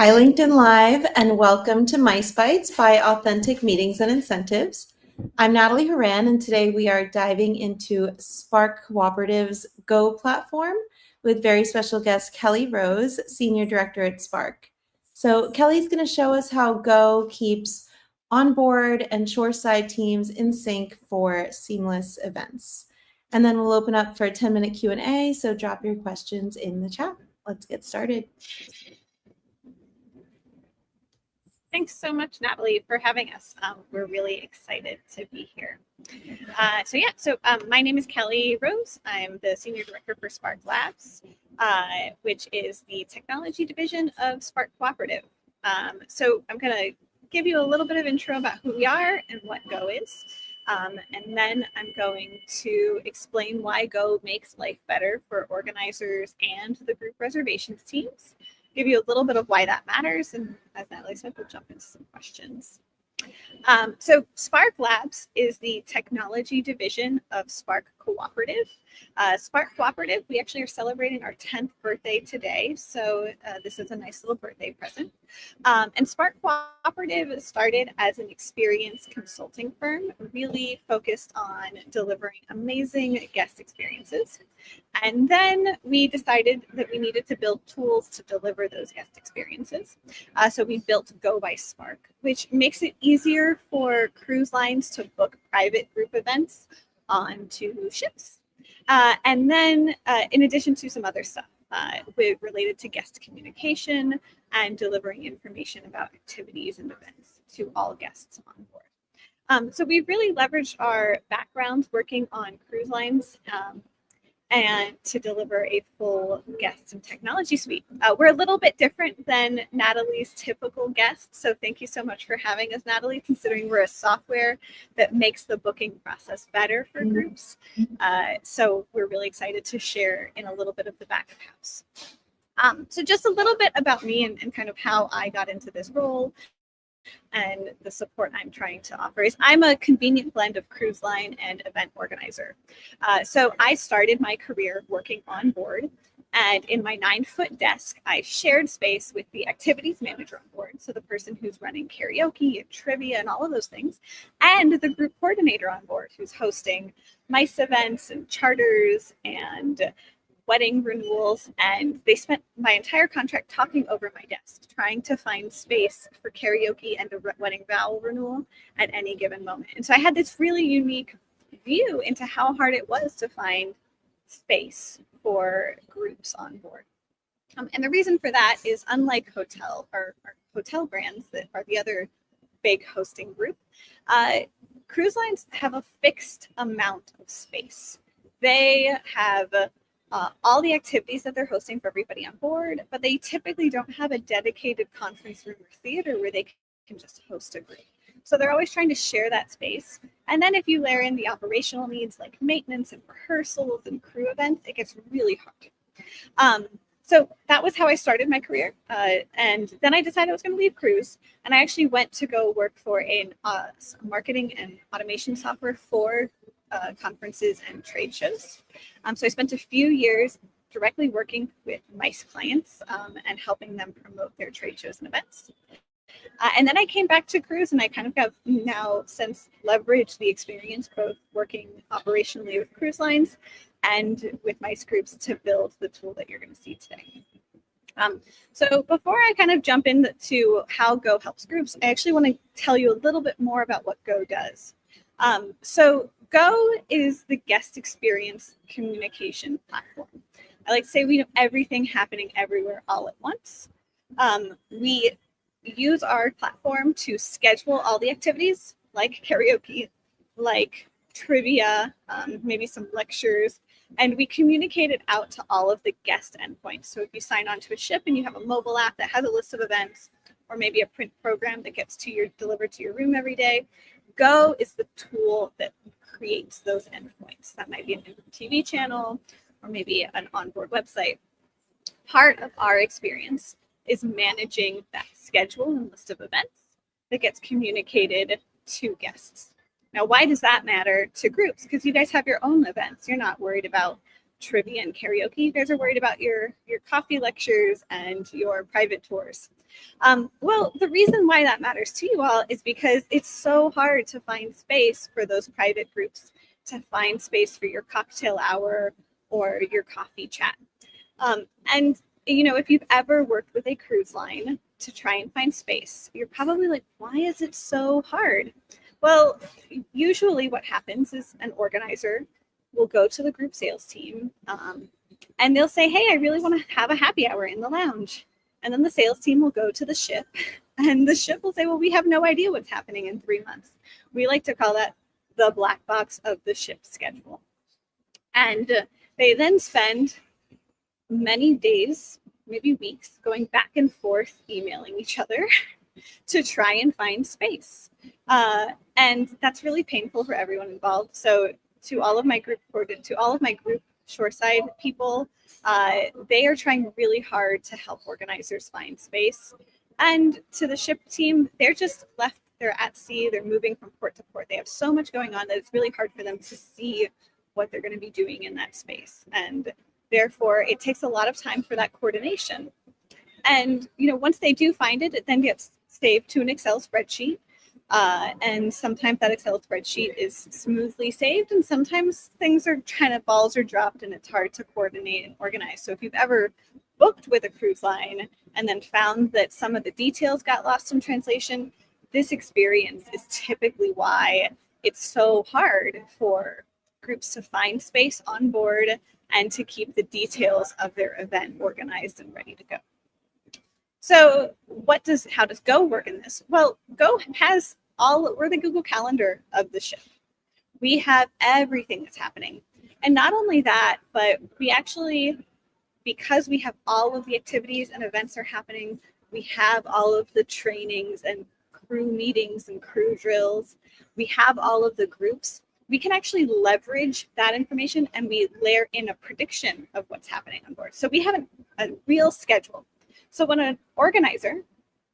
Hi, LinkedIn Live, and welcome to Mice Bites by Authentic Meetings and Incentives. I'm Natalie Horan, and today we are diving into Spark Cooperative's Go platform with very special guest Kelly Rose, Senior Director at Spark. So Kelly's going to show us how Go keeps onboard and shoreside teams in sync for seamless events. And then we'll open up for a 10-minute Q&A, so drop your questions in the chat. Let's get started. Thanks so much, Natalie, for having us. We're really excited to be here. My name is Kelly Rose. I'm the Senior Director for Spark Labs, which is the technology division of Spark Cooperative. So I'm going to give you a little bit of intro about who we are and what Go is. And then I'm going to explain why Go makes life better for organizers and the group reservations teams. Give you a little bit of why that matters, and as Natalie said, we'll jump into some questions. So Spark Labs is the technology division of Spark Cooperative. Spark Cooperative, we actually are celebrating our 10th birthday today, so this is a nice little birthday present. And Spark Cooperative started as an experience consulting firm, really focused on delivering amazing guest experiences. And then we decided that we needed to build tools to deliver those guest experiences. So we built Go by Spark, which makes it easier for cruise lines to book private group events onto ships. And then in addition to some other stuff related to guest communication and delivering information about activities and events to all guests on board. So we've really leveraged our backgrounds working on cruise lines and to deliver a full guest and technology suite. We're a little bit different than Natalie's typical guest, so thank you so much for having us, Natalie, considering we're a software that makes the booking process better for groups. So we're really excited to share in a little bit of the back of house. So just a little bit about me and kind of how I got into this role and the support I'm trying to offer is I'm a convenient blend of cruise line and event organizer. So I started my career working on board, and in my 9-foot desk, I shared space with the activities manager on board, so the person who's running karaoke and trivia and all of those things, and the group coordinator on board who's hosting MICE events and charters and wedding renewals, and they spent my entire contract talking over my desk, trying to find space for karaoke and a wedding vow renewal at any given moment. And so I had this really unique view into how hard it was to find space for groups on board. And the reason for that is, unlike hotel or hotel brands that are the other big hosting group, cruise lines have a fixed amount of space. They have all the activities that they're hosting for everybody on board, but they typically don't have a dedicated conference room or theater where they can just host a group. So they're always trying to share that space. And then if you layer in the operational needs like maintenance and rehearsals and crew events, it gets really hard. So that was how I started my career. And then I decided I was going to leave cruise. And I actually went to go work for a marketing and automation software for conferences and trade shows. So I spent a few years directly working with MICE clients and helping them promote their trade shows and events. And then I came back to cruise, and I kind of have now since leveraged the experience both working operationally with cruise lines and with MICE groups to build the tool that you're going to see today. So before I kind of jump into how Go helps groups, I actually want to tell you a little bit more about what Go does. So Go is the guest experience communication platform. I like to say we know everything happening everywhere all at once. We use our platform to schedule all the activities like karaoke, like trivia, maybe some lectures, and we communicate it out to all of the guest endpoints. So if you sign on to a ship and you have a mobile app that has a list of events, or maybe a print program that gets delivered to your room every day, Go is the tool that creates those endpoints. That might be an TV channel or maybe an onboard website. Part of our experience is managing that schedule and list of events that gets communicated to guests. Now, why does that matter to groups? Because you guys have your own events. You're not worried about trivia and karaoke. You guys are worried about your coffee lectures and your private tours. Well, the reason why that matters to you all is because it's so hard to find space for those private groups, to find space for your cocktail hour or your coffee chat. And if you've ever worked with a cruise line to try and find space, you're probably like, why is it so hard? Well, usually what happens is an organizer will go to the group sales team and they'll say, hey, I really want to have a happy hour in the lounge. And then the sales team will go to the ship and the ship will say, well, we have no idea what's happening in 3 months. We like to call that the black box of the ship's schedule. And they then spend many days, maybe weeks, going back and forth, emailing each other to try and find space. And that's really painful for everyone involved. So to all of my group shoreside people, they are trying really hard to help organizers find space. And to the ship team, they're just left, they're at sea, they're moving from port to port. They have so much going on that it's really hard for them to see what they're going to be doing in that space. And therefore, it takes a lot of time for that coordination. And once they do find it, it then gets saved to an Excel spreadsheet. And sometimes that Excel spreadsheet is smoothly saved, and sometimes things are balls are dropped and it's hard to coordinate and organize. So if you've ever booked with a cruise line and then found that some of the details got lost in translation, this experience is typically why it's so hard for groups to find space on board and to keep the details of their event organized and ready to go. So how does Go work in this? Well, Go has we're the Google Calendar of the ship. We have everything that's happening. And not only that, but we actually, because we have all of the activities and events are happening, we have all of the trainings and crew meetings and crew drills. We have all of the groups. We can actually leverage that information and we layer in a prediction of what's happening on board. So we have a real schedule. So when an organizer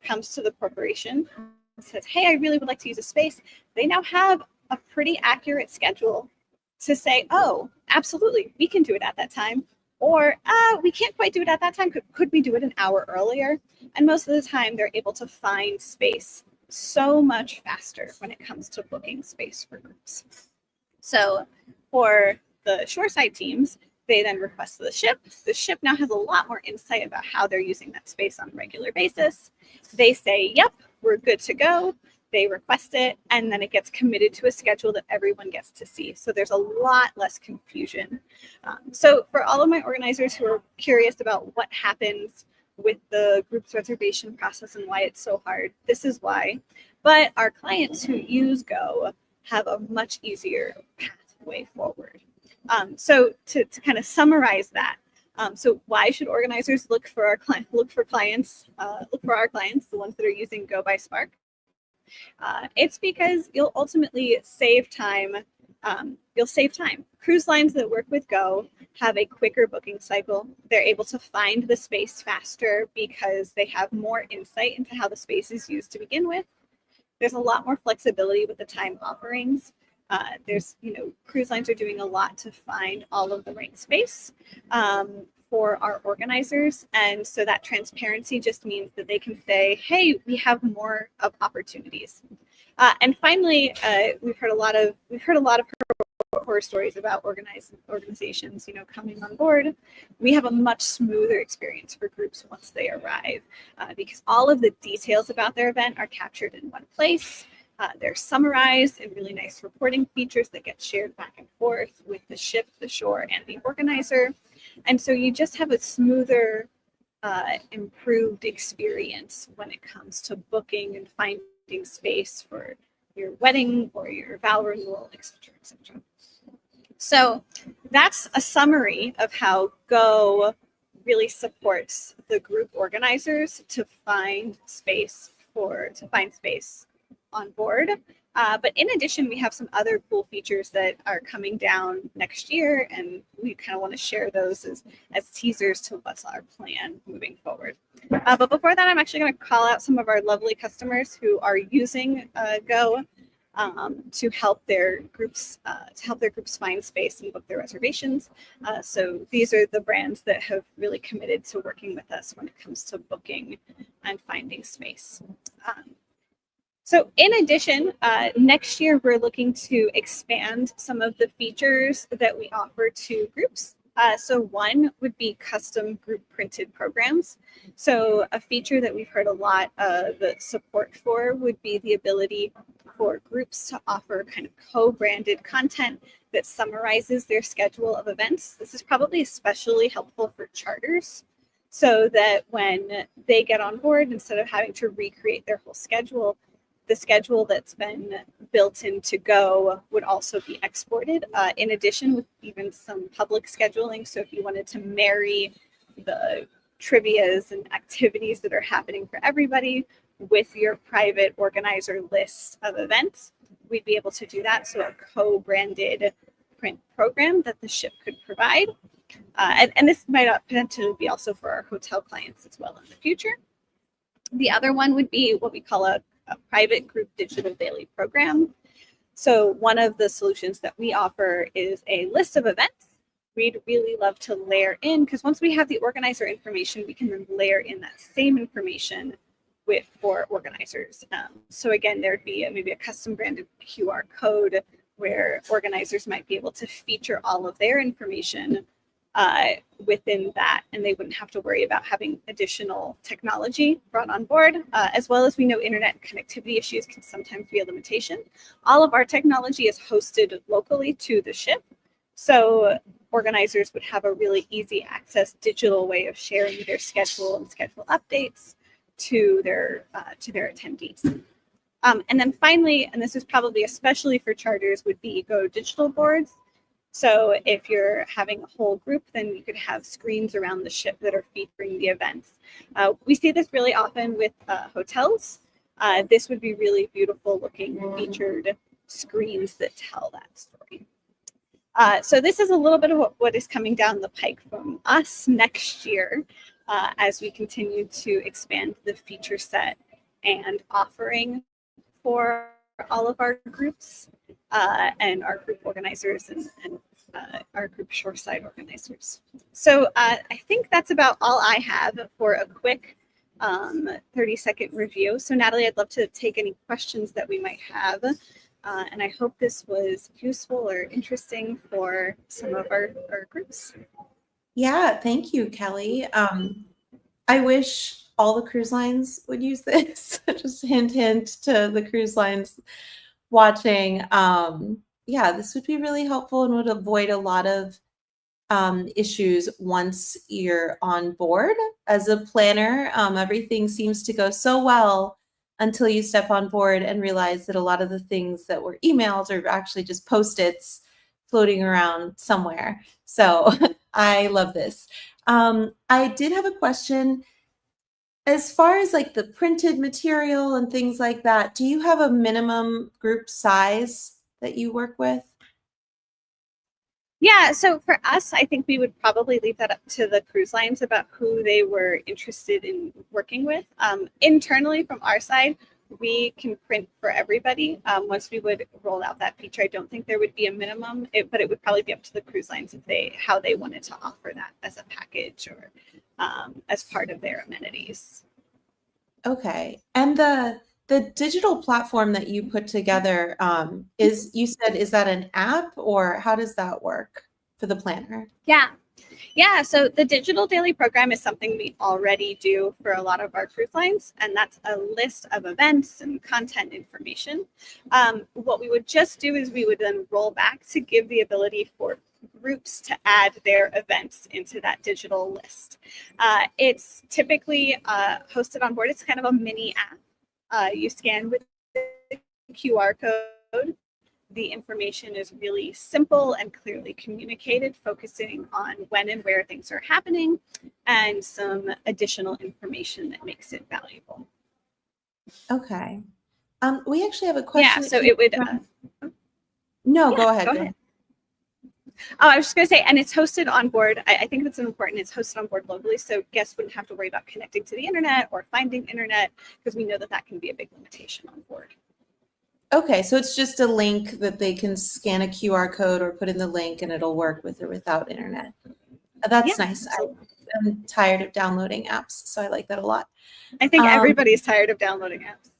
comes to the corporation and says, hey, I really would like to use a space, they now have a pretty accurate schedule to say, oh, absolutely, we can do it at that time. Or we can't quite do it at that time. Could we do it an hour earlier? And most of the time, they're able to find space so much faster when it comes to booking space for groups. So for the shoreside teams, they then request the ship. The ship now has a lot more insight about how they're using that space on a regular basis. They say, yep, we're good to go. They request it, and then it gets committed to a schedule that everyone gets to see. So there's a lot less confusion. So for all of my organizers who are curious about what happens with the group's reservation process and why it's so hard, this is why. But our clients who use Go have a much easier pathway forward. So to kind of summarize that, so why should organizers look for our clients, look for our clients, the ones that are using Go by Spark? It's because you'll ultimately save time. You'll save time. Cruise lines that work with Go have a quicker booking cycle. They're able to find the space faster because they have more insight into how the space is used to begin with. There's a lot more flexibility with the time offerings. Cruise lines are doing a lot to find all of the right space for our organizers. And so that transparency just means that they can say, hey, we have more of opportunities. And finally, we've heard a lot of horror stories about organizations, coming on board. We have a much smoother experience for groups once they arrive because all of the details about their event are captured in one place. They're summarized in really nice reporting features that get shared back and forth with the ship, the shore, and the organizer. And so you just have a smoother, improved experience when it comes to booking and finding space for your wedding or your vow renewal, et cetera, et cetera. So that's a summary of how Go really supports the group organizers to find space on board. But in addition, we have some other cool features that are coming down next year, and we kind of want to share those as teasers to what's our plan moving forward. But before that, I'm actually going to call out some of our lovely customers who are using Go. to help their groups find space and book their reservations. So these are the brands that have really committed to working with us when it comes to booking and finding space. So in addition, next year we're looking to expand some of the features that we offer to groups. So one would be custom group printed programs. So a feature that we've heard a lot of support for would be the ability for groups to offer kind of co-branded content that summarizes their schedule of events. This is probably especially helpful for charters, so that when they get on board, instead of having to recreate their whole schedule, the schedule that's been built in to go would also be exported, in addition with even some public scheduling. So if you wanted to marry the trivias and activities that are happening for everybody with your private organizer list of events, we'd be able to do that. So a co-branded print program that the ship could provide. And this might potentially be also for our hotel clients as well in the future. The other one would be what we call a private group digital daily program. So one of the solutions that we offer is a list of events. We'd really love to layer in, because once we have the organizer information, we can then layer in that same information for organizers. So again, there'd be maybe a custom branded QR code where organizers might be able to feature all of their information within that, and they wouldn't have to worry about having additional technology brought on board, as well as we know internet connectivity issues can sometimes be a limitation. All of our technology is hosted locally to the ship, so organizers would have a really easy access digital way of sharing their schedule and schedule updates to their attendees. And then finally, and this is probably especially for charters, would be Go digital boards. So if you're having a whole group, then you could have screens around the ship that are featuring the events. We see this really often with hotels. This would be really beautiful looking featured screens that tell that story. So this is a little bit of what is coming down the pike from us next year as we continue to expand the feature set and offering for all of our groups and our group organizers and our group shoreside organizers. So I think that's about all I have for a quick 30-second review. So Natalie, I'd love to take any questions that we might have. And I hope this was useful or interesting for some of our groups. Yeah, thank you, Kelly. I wish all the cruise lines would use this. Just hint, hint to the cruise lines watching. Yeah, this would be really helpful and would avoid a lot of issues once you're on board. As a planner, everything seems to go so well until you step on board and realize that a lot of the things that were emailed are actually just Post-its floating around somewhere. So I love this. I did have a question. As far as like the printed material and things like that, do you have a minimum group size that you work with? Yeah, so for us, I think we would probably leave that up to the cruise lines about who they were interested in working with. Internally from our side, we can print for everybody. Once we would roll out that feature, I don't think there would be a minimum, but it would probably be up to the cruise lines if how they wanted to offer that as a package or as part of their amenities. Okay. And the digital platform that you put together, you said, is that an app or how does that work for the planner? Yeah, so the digital daily program is something we already do for a lot of our cruise lines, and that's a list of events and content information. What we would just do is we would then roll back to give the ability for groups to add their events into that digital list. It's typically hosted on board. It's kind of a mini app. You scan with the QR code. The information is really simple and clearly communicated, focusing on when and where things are happening and some additional information that makes it valuable. Okay. We actually have a question. Yeah, so it would. No, yeah, go ahead. Go ahead. Oh, I was just going to say, and it's hosted on board. I think that's important. It's hosted on board locally, so guests wouldn't have to worry about connecting to the internet or finding internet, because we know that that can be a big limitation on board. Okay, so it's just a link that they can scan a QR code or put in the link and it'll work with or without internet. Yeah, That's nice. absolutely. I'm tired of downloading apps, so I like that a lot. I think everybody's tired of downloading apps.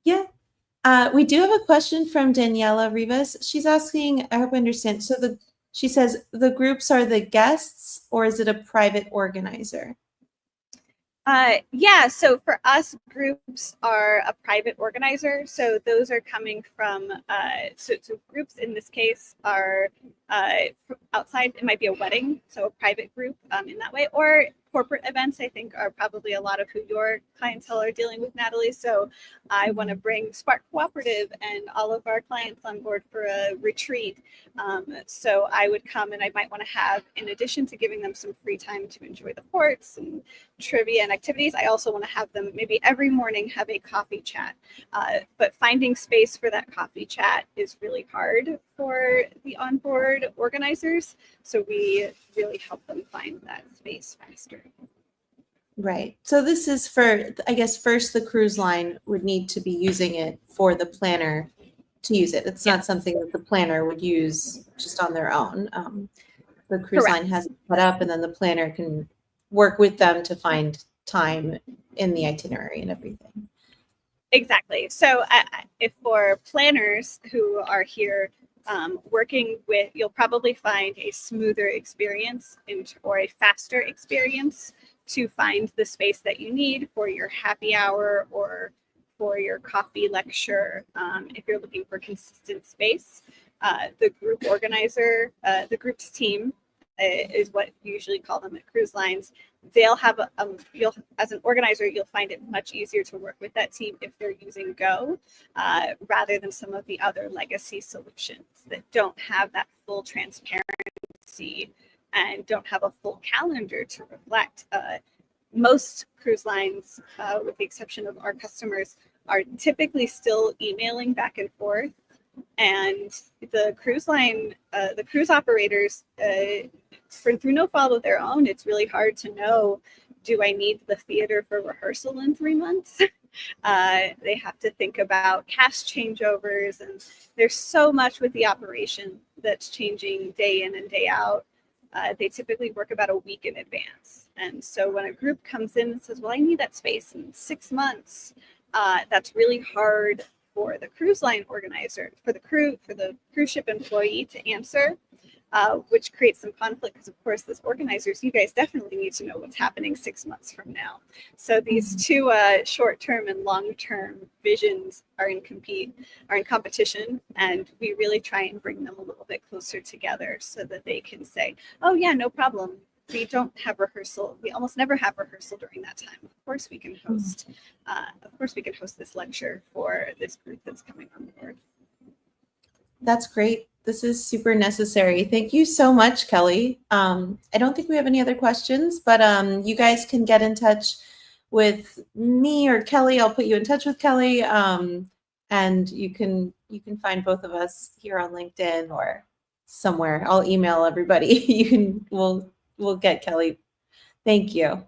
Yeah. We do have a question from Daniela Rivas. She's asking, I hope I understand. So she says the groups are the guests or is it a private organizer? Yeah, so for us, groups are a private organizer. So those are coming from, so groups in this case are outside. It might be a wedding, so a private group in that way, or corporate events, I think, are probably a lot of who your clientele are dealing with, Natalie. So I want to bring Spark Cooperative and all of our clients on board for a retreat. So I would come and I might want to have, in addition to giving them some free time to enjoy the ports and trivia and activities, I also want to have them maybe every morning have a coffee chat. But finding space for that coffee chat is really hard for the onboard organizers. So we really help them find that space faster. Right. So this is for, I guess, first the cruise line would need to be using it for the planner to use it. It's not something that the planner would use just on their own. The cruise line has it set up and then the planner can work with them to find time in the itinerary and everything. Exactly. So if for planners who are here working with, you'll probably find a smoother experience or a faster experience to find the space that you need for your happy hour or for your coffee lecture. If you're looking for consistent space, the group organizer, the group's team is what you usually call them at cruise lines. They'll have you'll, as an organizer, you'll find it much easier to work with that team if they're using Go rather than some of the other legacy solutions that don't have that full transparency and don't have a full calendar to reflect. Most cruise lines, with the exception of our customers, are typically still emailing back and forth. And the cruise line, the cruise operators, through no fault of their own, it's really hard to know, do I need the theater for rehearsal in 3 months? They have to think about cast changeovers, and there's so much with the operation that's changing day in and day out. They typically work about a week in advance. And so when a group comes in and says, well, I need that space in 6 months, that's really hard for the cruise line organizer, for the cruise ship employee to answer, which creates some conflict because, of course, as organizers, you guys definitely need to know what's happening 6 months from now. So these two short-term and long-term visions are in competition, and we really try and bring them a little bit closer together so that they can say, oh yeah, no problem. We don't have rehearsal. We almost never have rehearsal during that time. Of course, we can host. This lecture for this group that's coming on board. That's great. This is super necessary. Thank you so much, Kelly. I don't think we have any other questions, but you guys can get in touch with me or Kelly. I'll put you in touch with Kelly, and you can find both of us here on LinkedIn or somewhere. I'll email everybody. We'll get Kelly. Thank you.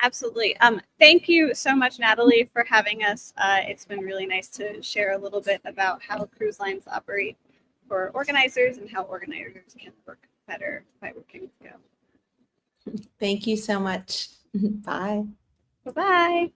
Absolutely. Thank you so much, Natalie, for having us. It's been really nice to share a little bit about how cruise lines operate for organizers and how organizers can work better by working with Go. Thank you so much. Bye. Bye-bye.